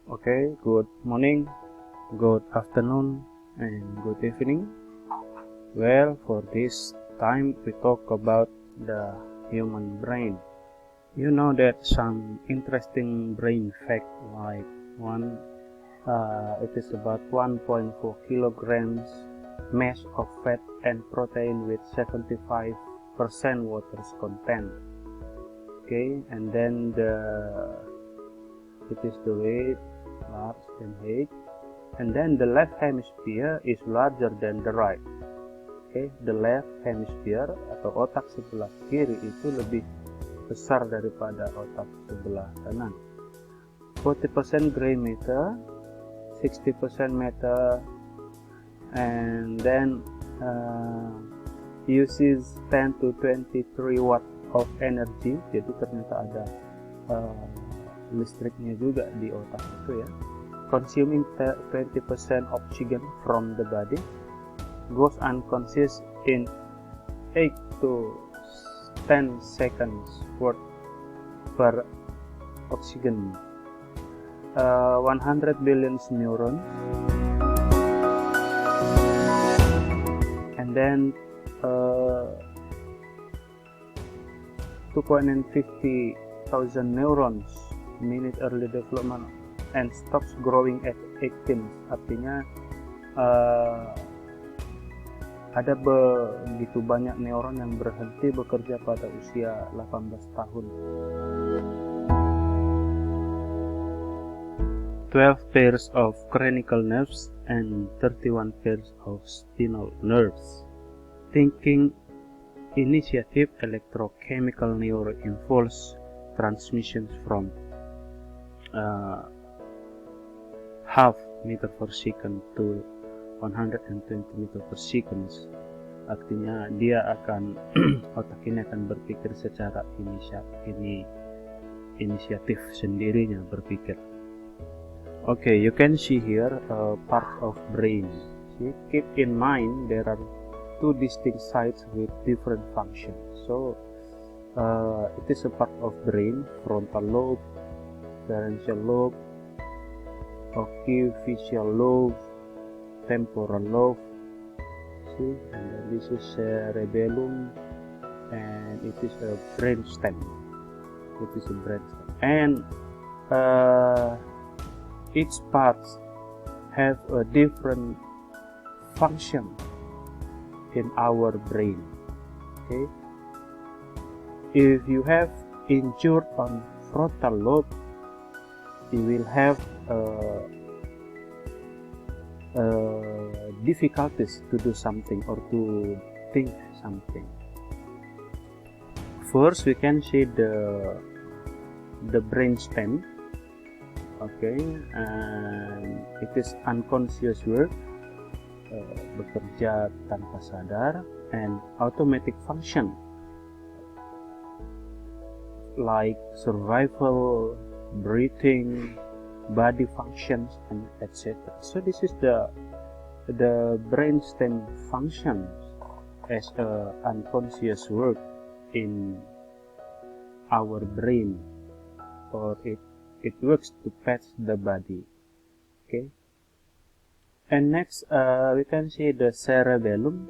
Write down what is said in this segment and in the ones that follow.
Okay, good morning, good afternoon, and good evening. Well, for this time we talk about the human brain. You know that some interesting brain fact like it is about 1.4 kilograms mass of fat and protein with 75% water content. Okay, and then it is the weight, large and height, and then the left hemisphere is larger than the right. Okay, the left hemisphere atau otak sebelah kiri itu lebih besar daripada otak sebelah kanan. 40% gray matter, 60% matter, and then uses 10 to 23 watt of energy. Jadi ternyata ada listriknya juga di otak itu ya. Consuming 20% oxygen from the body, goes unconscious in 8 to 10 seconds worth per oxygen. 100 billion neurons, and then 250,000 neurons minute early development and stops growing at 18. Artinya ada begitu banyak neuron yang berhenti bekerja pada usia 18 tahun. 12 pairs of cranial nerves and 31 pairs of spinal nerves. Thinking initiative electrochemical neuron involves transmissions from half meter per second to 120 meter per second. Artinya dia akan otak ini akan berpikir secara inisiatif sendirinya berpikir. Okay, you can see here part of brain. See, keep in mind there are two distinct sides with different functions. So it is a part of brain: frontal lobe, pharyngeal lobe, occipital lobe, temporal lobe. See, and then this is cerebellum, and it is a brainstem. It is a brainstem, and each part have a different function in our brain. Okay, if you have injured on frontal lobe, you will have difficulties to do something or to think something. First, we can see the brainstem. Okay, and it is unconscious work, bekerja tanpa sadar, and automatic function like survival, breathing, body functions, and etc. So this is the brainstem functions as a unconscious work in our brain, or it works to patch the body. Okay, and next we can see the cerebellum.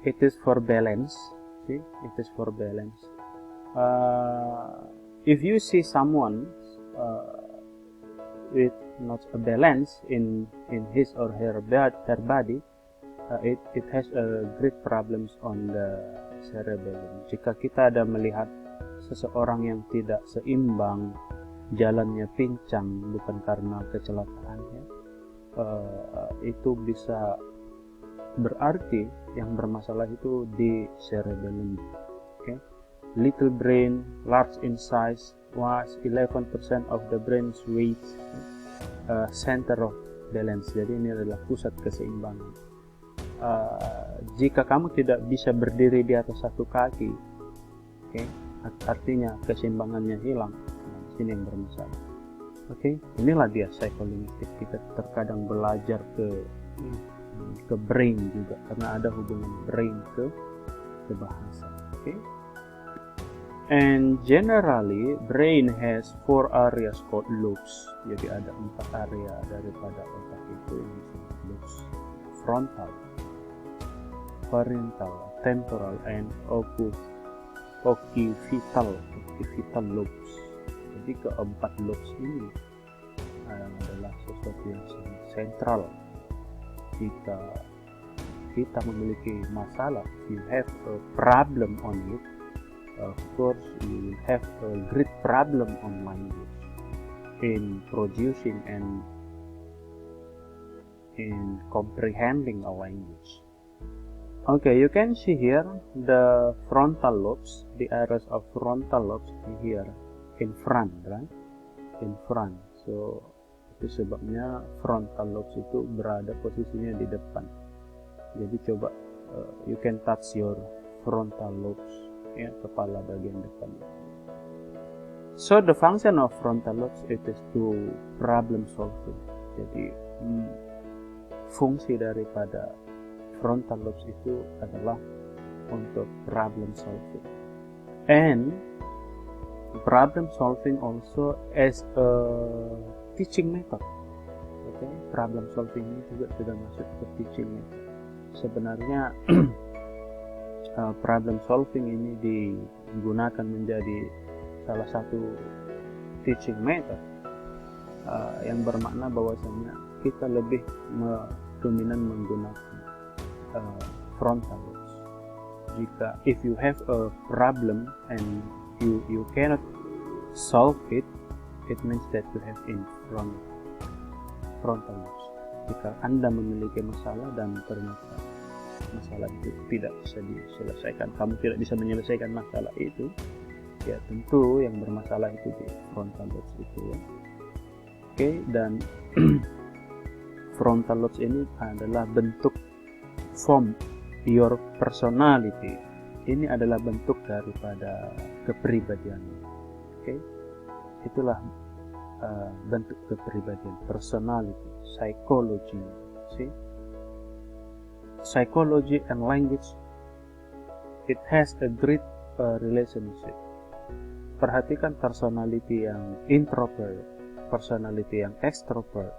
It is for balance. See, it is for balance. If you see someone with not a balance in his or her body, it has a great problems on the cerebellum. Jika kita ada melihat seseorang yang tidak seimbang, jalannya pincang, bukan karena kecelakaannya, itu bisa berarti yang bermasalah itu di cerebellum. Okay? Little brain, large in size, was 11% of the brain's weight, center of balance. Jadi ini adalah pusat keseimbangan. Jika kamu tidak bisa berdiri di atas satu kaki, okay, artinya keseimbangannya hilang. Ini yang bermasalah. Oke, inilah dia psikolinguistik. Kita terkadang belajar ke brain juga karena ada hubungan brain ke bahasa. Oke. And generally, brain has 4 areas called lobes. Jadi ada 4 area daripada otak itu yang disebut lobes: frontal, parietal, temporal, and occipital lobes. Jadi keempat lobes ini adalah sesuatu yang sangat sentral. Jika kita memiliki masalah, you have a problem on it, of course you will have a great problem on language, in producing and in comprehending a language. Okay, you can see here the frontal lobes, the areas of frontal lobes here in front, right? In front. So itu sebabnya frontal lobes itu berada posisinya di depan. Jadi coba you can touch your frontal lobes, ya, kepala bagian depan. So the function of frontal lobes it is to problem solving. Jadi fungsi daripada frontal lobes itu adalah untuk problem solving. And problem solving also as a teaching method. Okay? Problem solving ini juga sudah masuk ke teaching method. Sebenarnya problem solving ini digunakan menjadi salah satu teaching method yang bermakna bahwasanya kita lebih dominan menggunakan frontal lobes. Jika if you have a problem and you cannot solve it, it means that you have in frontal lobes. Jika Anda memiliki masalah dan ternyata masalah itu tidak bisa diselesaikan, kamu tidak bisa menyelesaikan masalah itu, ya tentu yang bermasalah itu di frontal lobes itu, ya. Oke, dan frontal lobes ini adalah bentuk form your personality. Ini adalah bentuk daripada kepribadian. Oke, itulah bentuk kepribadian, personality, psychology. See, psychology and language, it has a great relationship. Perhatikan personality yang introvert, personality yang extrovert,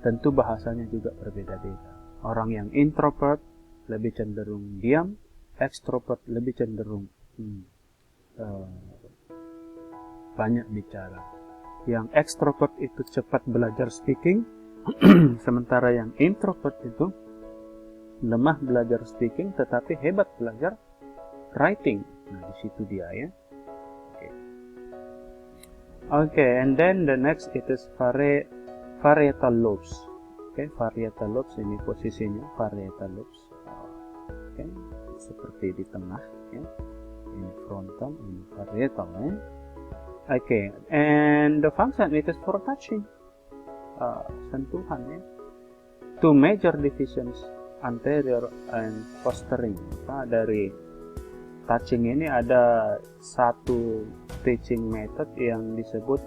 tentu bahasanya juga berbeda-beda. Orang yang introvert lebih cenderung diam, extrovert lebih cenderung banyak bicara. Yang extrovert itu cepat belajar speaking, sementara yang introvert itu lemah belajar speaking tetapi hebat belajar writing. Nah, di situ dia, ya. Okay, and then the next it is parietal lobes. Okay, parietal lobes ini posisinya parietal lobes. Okay, seperti di tengah, ya. Ini frontal, ini parietal, ya. Okay, and the function it is for touching, sentuhan, ya. Two major divisions, anterior and posterior. Dari touching ini ada satu teaching method yang disebut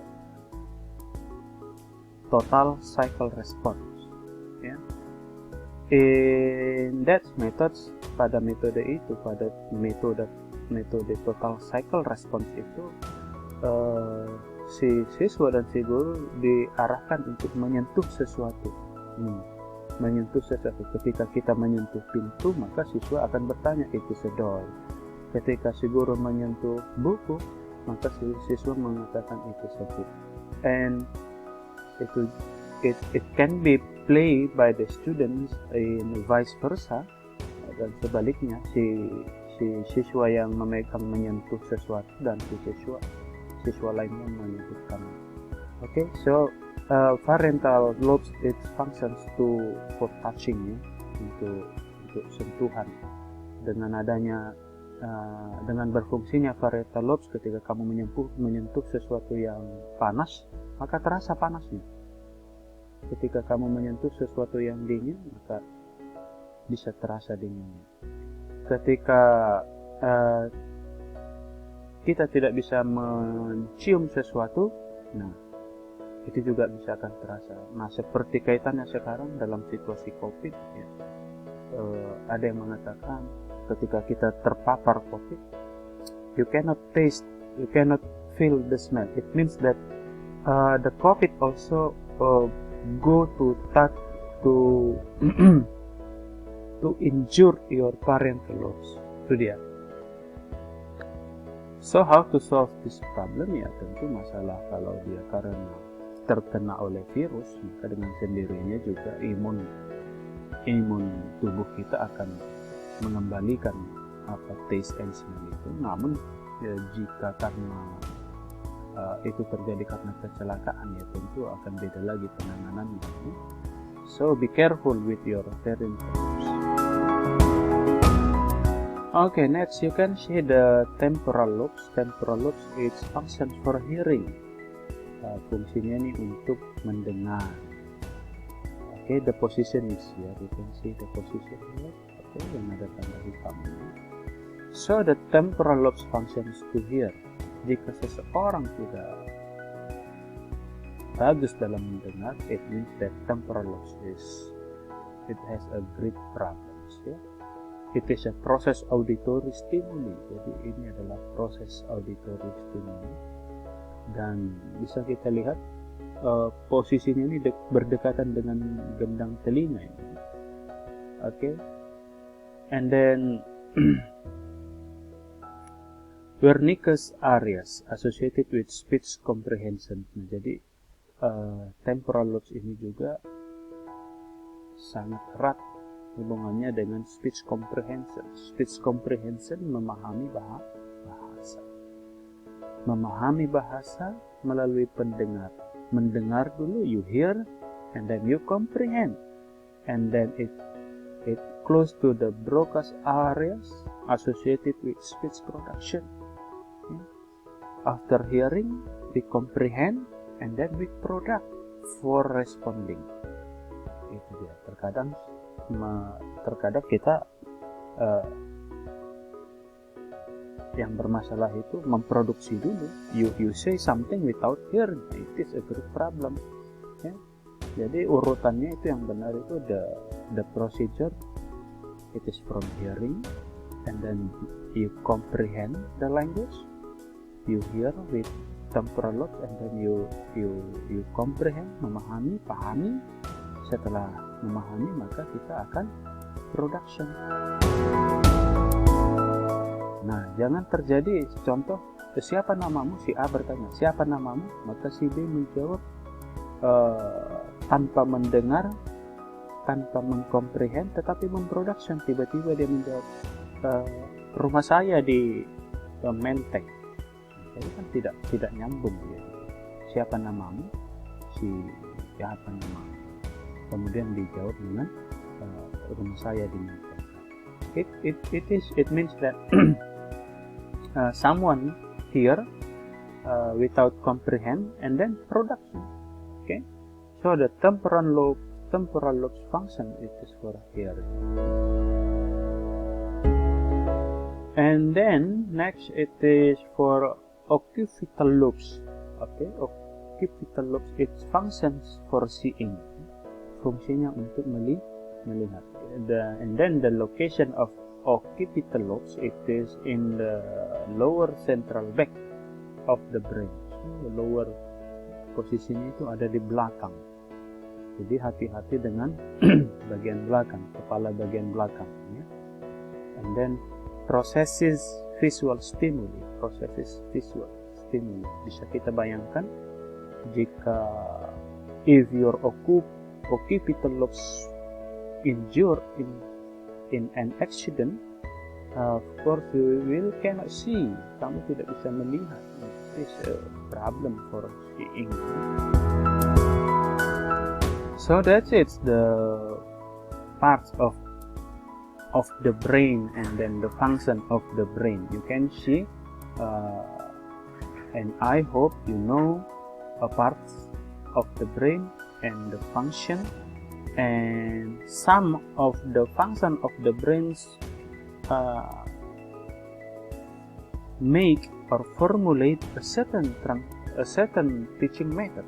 total cycle response, ya. In that methods, pada metode itu, pada metode total cycle response itu, si siswa dan si guru diarahkan untuk menyentuh sesuatu. Menyentuh sesuatu. Ketika kita menyentuh pintu, maka siswa akan bertanya, itu door. Ketika si guru menyentuh buku, maka si siswa mengatakan itu book. And it can be played by the students in vice versa, dan sebaliknya si siswa yang memegang menyentuh sesuatu dan si siswa lainnya menyebutkan. Okay, so parietal lobes it functions for touching, ya, untuk sentuhan. Dengan berfungsinya parietal lobes, ketika kamu menyentuh sesuatu yang panas, maka terasa panasnya. Ketika kamu menyentuh sesuatu yang dingin, maka bisa terasa dinginnya. Ketika kita tidak bisa mencium sesuatu, nah itu juga bisa akan terasa. Nah, seperti kaitannya sekarang dalam situasi COVID, ya, ada yang mengatakan ketika kita terpapar COVID, you cannot taste You cannot feel the smell. It means that the COVID also go to touch to to injure your parental lobes. Itu dia. So how to solve this problem? Ya tentu masalah kalau dia karena terkena oleh virus, maka dengan sendirinya juga imun tubuh kita akan mengembalikan taste and smell itu. Namun ya, jika karena itu terjadi karena kecelakaan, ya tentu akan beda lagi penanganannya. So be careful with your parental lobes. Okay, next you can see the temporal lobes. Temporal lobes is function for hearing. Fungsinya ini untuk mendengar. Okay, the position is here. You can see the position here. Okay, yang ada tanda hitam. So the temporal lobes function is to hear. Jika seseorang tidak bagus dalam mendengar, it means that temporal lobes it has a great problems. Yeah? It is a process auditory stimuli. Jadi ini adalah proses auditory stimuli, dan bisa kita lihat posisinya ini berdekatan dengan gendang telinga ini. Okay, and then Wernicke's areas associated with speech comprehension. Nah, jadi temporal lobes ini juga sangat erat hubungannya dengan speech comprehension. Speech comprehension memahami bahasa. Memahami bahasa melalui pendengar. Mendengar dulu, you hear, and then you comprehend, and then it close to the Broca's areas associated with speech production. After hearing, we comprehend, and then we product for responding. Itu dia. Terkadang kita yang bermasalah itu memproduksi dulu. You say something without hearing, it is a great problem. Ya. Jadi urutannya itu yang benar itu the procedure. It is from hearing, and then you comprehend the language. You hear with temporal lobes, and then you comprehend, memahami, pahami. Setelah memahami, maka kita akan production. Nah, jangan terjadi contoh, siapa namamu? Si A bertanya, siapa namamu? Maka si B menjawab tanpa mendengar, tanpa mengkomprehend, tetapi memproduction. Tiba-tiba dia menjawab, rumah saya di Menteng. Jadi kan tidak nyambung ya. Siapa namamu? Siapa namamu? Kemudian dijawab dengan rumah saya di Menteng. It means that someone hear without comprehend, and then production. Okay, so the temporal lobes function, it is for hearing. And then next it is for occipital lobes. Okay, occipital lobes, its functions for seeing. Fungsinya untuk melihat. And then the location of occipital lobes, it is in the lower central back of the brain. So, lower posisinya itu ada di belakang. Jadi hati-hati dengan bagian belakang, kepala bagian belakang. Ya. And then processes visual stimuli. Bisa kita bayangkan jika if your occipital lobes injured in an accident, of course you cannot see. Kamu tidak bisa melihat. It is a problem for seeing. So that's it. The parts of the brain, and then the function of the brain. You can see, and I hope you know parts of the brain and the function, and some of the function of the brains make or formulate a certain teaching method.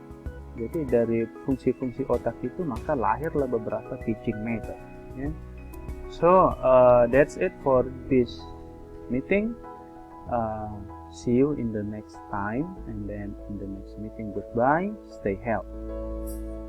Jadi dari fungsi-fungsi otak itu maka lahirlah beberapa teaching method. Yeah. So that's it for this meeting. See you in the next time, and then in the next meeting. Goodbye. Stay healthy.